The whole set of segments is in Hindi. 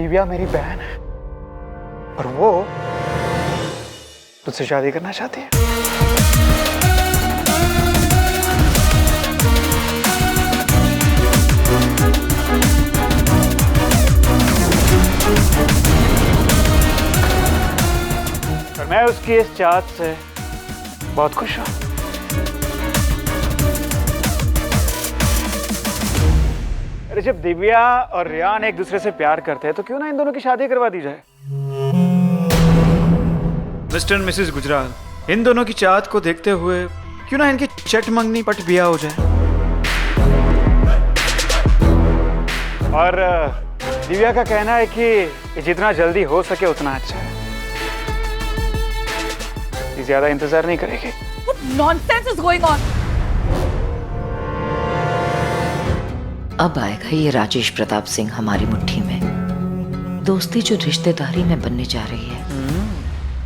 दिव्या मेरी बहन है और वो तुझसे शादी करना चाहती है। और मैं उसकी इस चाहत से बहुत खुश हूं। अरे जब दिव्या और रियान एक दूसरे से प्यार करते हैं तो क्यों ना इन दोनों की शादी करवा दी जाए। मिस्टर एंड मिसेस गुजराल, इन दोनों की चाहत को देखते हुए क्यों ना इनकी चट मंगनी पट बिया हो जाए। और दिव्या का कहना है कि जितना जल्दी हो सके उतना अच्छा है। ये ज्यादा इंतजार नहीं करेगी। What nonsense is going on? अब आएगा ये राजेश प्रताप सिंह हमारी मुट्ठी में। दोस्ती जो रिश्तेदारी में बनने जा रही है।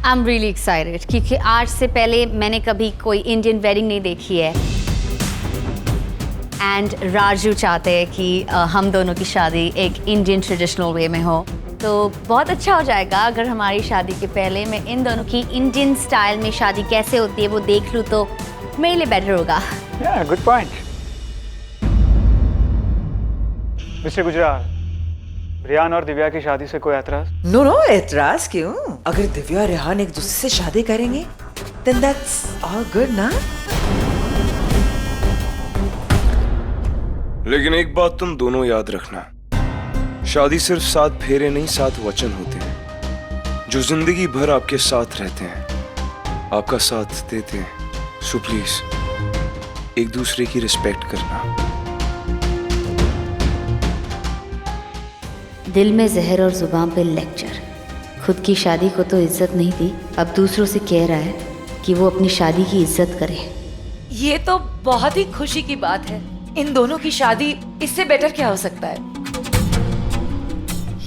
आई एम रियली एक्साइटेड क्योंकि आज से पहले मैंने कभी कोई इंडियन वेडिंग नहीं देखी है। एंड राजू चाहते हैं कि हम दोनों की शादी एक इंडियन ट्रेडिशनल वे में हो, तो बहुत अच्छा हो जाएगा अगर हमारी शादी के पहले मैं इन दोनों की इंडियन स्टाइल में शादी कैसे होती है वो देख लूँ तो मेरे लिए बेटर होगा। Good point. Mister Gujral, Riyan और दिव्या की शादी से कोई ऐतराज? नो नो, ऐतराज क्यों? अगर दिव्या और रेहान एक दूसरे से शादी करेंगे then that's all good ना? लेकिन एक बात तुम दोनों याद रखना, शादी सिर्फ 7 फेरे नहीं 7 वचन होते हैं जो जिंदगी भर आपके साथ रहते हैं, आपका साथ देते हैं। सो प्लीज एक दूसरे की रिस्पेक्ट करना। दिल में जहर और जुबान पे लेक्चर। खुद की शादी को तो इज्जत नहीं दी, अब दूसरों से कह रहा है कि वो अपनी शादी की इज्जत करे। ये तो बहुत ही खुशी की बात है। इन दोनों की शादी इससे बेटर क्या हो सकता है?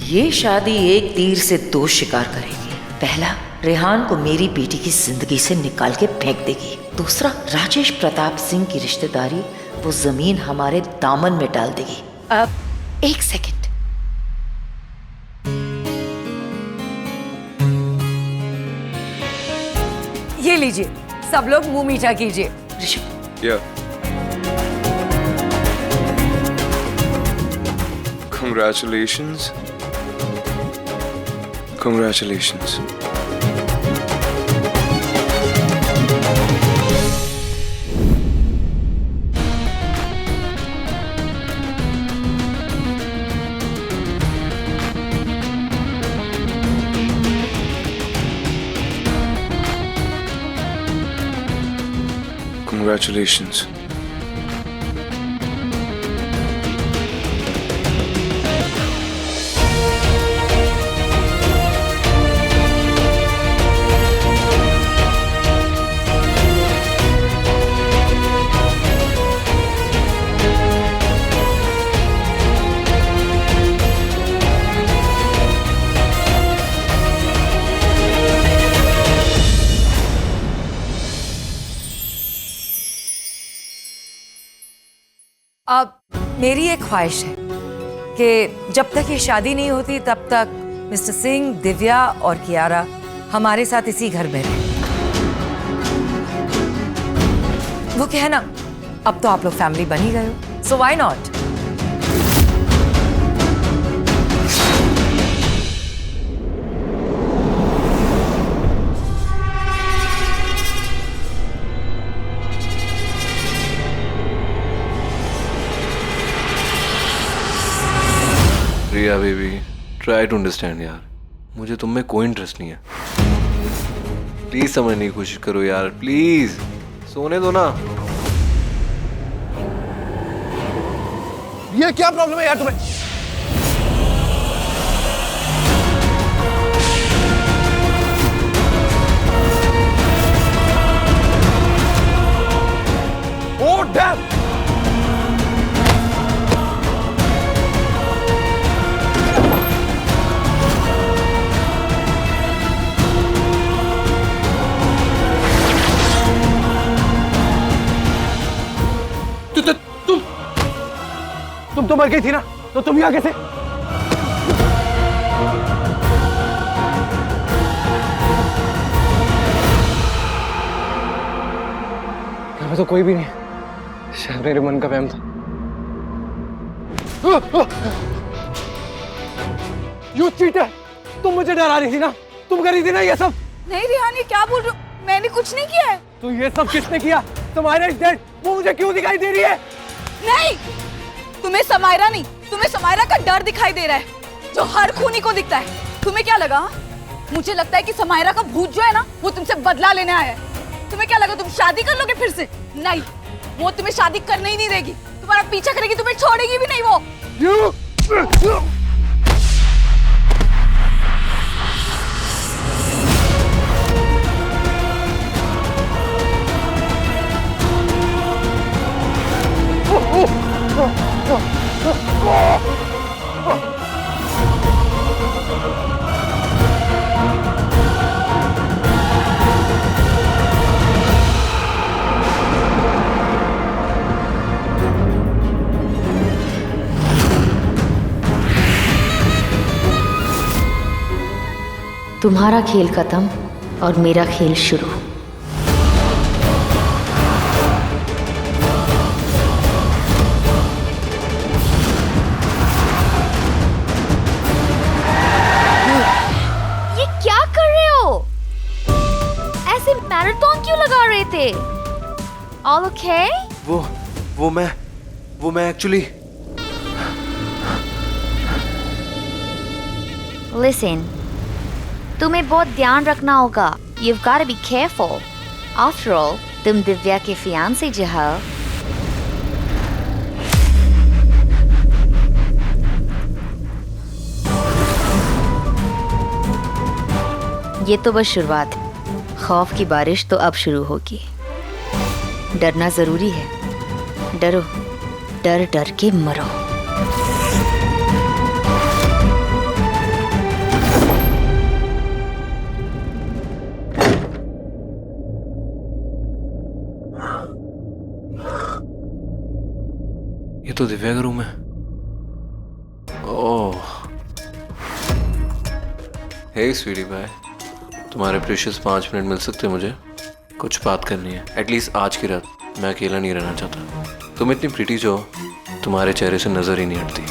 ये शादी एक तीर से 2 शिकार करेगी। पहला, रेहान को मेरी बेटी की जिंदगी से निकाल के फेंक देगी। दूसरा, राजेश प्रताप सिंह की रिश्तेदारी वो जमीन हमारे दामन में डाल देगी। अब एक सेकंड, ये लीजिए, सब लोग मुंह मीठा कीजिए। Congratulations. Congratulations. Congratulations. अब मेरी एक ख्वाहिश है कि जब तक ये शादी नहीं होती तब तक मिस्टर सिंह, दिव्या और कियारा हमारे साथ इसी घर में रहे। वो क्या है ना, अब तो आप लोग फैमिली बन ही गए हो, so why not? Riya baby, try to understand यार, मुझे तुम में कोई इंटरेस्ट नहीं है। प्लीज समझने की कोशिश करो यार, प्लीज सोने दो ना। ये क्या प्रॉब्लम है यार तुम्हें? Oh damn! तुम तो मर गई थी ना, तो तुम यहाँ कैसे? में तो कोई भी नहीं, शायद मेरे मन का वहम था। यू चीटर, तुम मुझे डरा रही थी ना, तुम कर रही थी ना ये सब। नहीं रिहान, ये क्या बोल रहे हो? मैंने कुछ नहीं किया है। तो ये सब किसने किया? तुम्हारा डेड वो मुझे क्यों दिखाई दे रही है? नहीं, तुम्हें समायरा नहीं, तुम्हें समायरा का डर दिखाई दे रहा है जो हर खूनी को दिखता है। तुम्हें क्या लगा? मुझे लगता है कि समायरा का भूत जो है ना वो तुमसे बदला लेने आया है। तुम्हें क्या लगा तुम शादी कर लोगे फिर से? नहीं, वो तुम्हें शादी करने ही नहीं देगी, तुम्हारा पीछा करेगी, तुम्हें छोड़ेगी भी नहीं वो। तुम्हारा खेल खत्म और मेरा खेल शुरू। ये क्या कर रहे हो? ऐसे मैराथन क्यों लगा रहे थे? All okay? वो मैं एक्चुअली Listen, तुम्हें बहुत ध्यान रखना होगा। You've got to be careful. After all, तुम दिव्या के फियांसे जो हो। ये तो बस शुरुआत है। खौफ की बारिश तो अब शुरू होगी। डरना जरूरी है। डरो, डर डर के मरो। ये तो दिव्या का रूम है। ओह, हे स्वीटी भाई, तुम्हारे प्रीशियस 5 मिनट मिल सकते मुझे? कुछ बात करनी है, एटलीस्ट आज की रात। मैं अकेला नहीं रहना चाहता। तुम इतनी प्रीटी जो हो, तुम्हारे चेहरे से नजर ही नहीं हटती।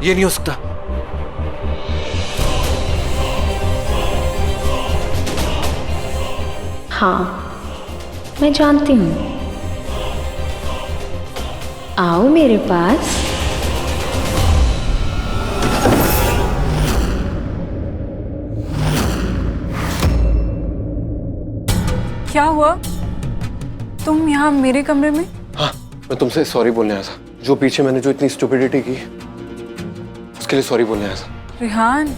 ये नहीं हो सकता। हाँ, मैं जानती हूँ। आओ मेरे पास। क्या हुआ? तुम यहाँ मेरे कमरे में? हाँ, मैं तुमसे सॉरी बोलने आया था। जो पीछे मैंने जो इतनी स्टुपिडिटी की, उसके लिए सॉरी बोलने आया था। Rihan,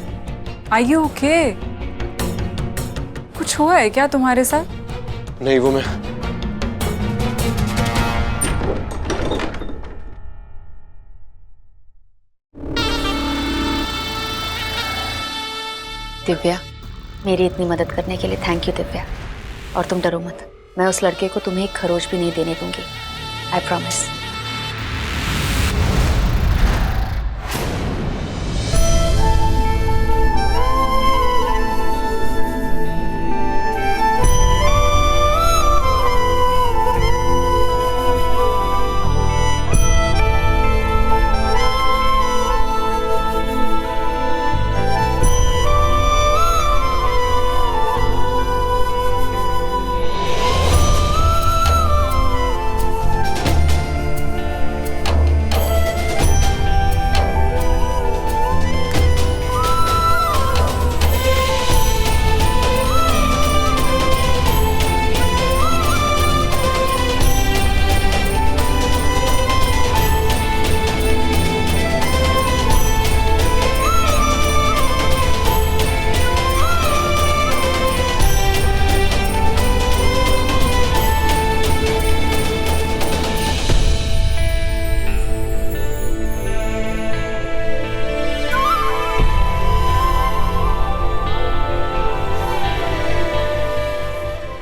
are you okay? कुछ हुआ है क्या तुम्हारे साथ? नहीं, वो मैं दिव्या, मेरी इतनी मदद करने के लिए थैंक यू दिव्या। और तुम डरो मत, मैं उस लड़के को तुम्हें एक खरोच भी नहीं देने दूंगी। I promise.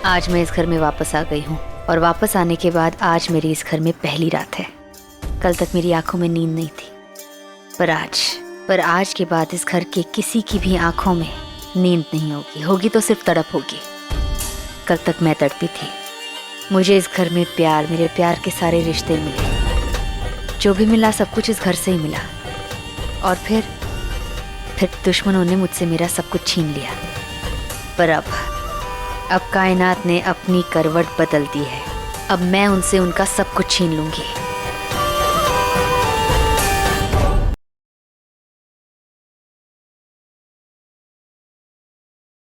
आज मैं इस घर में वापस आ गई हूँ और वापस आने के बाद आज मेरी इस घर में पहली रात है। कल तक मेरी आंखों में नींद नहीं थी। पर आज के बाद इस घर के किसी की भी आंखों में नींद नहीं होगी, होगी तो सिर्फ तड़प होगी। कल तक मैं तड़पी थी, मुझे इस घर में प्यार, मेरे प्यार के सारे रिश्ते मिले, जो भी मिला सब कुछ इस घर से ही मिला। और फिर दुश्मनों ने मुझसे मेरा सब कुछ छीन लिया। पर अब कायनात ने अपनी करवट बदल दी है। अब मैं उनसे उनका सब कुछ छीन लूंगी।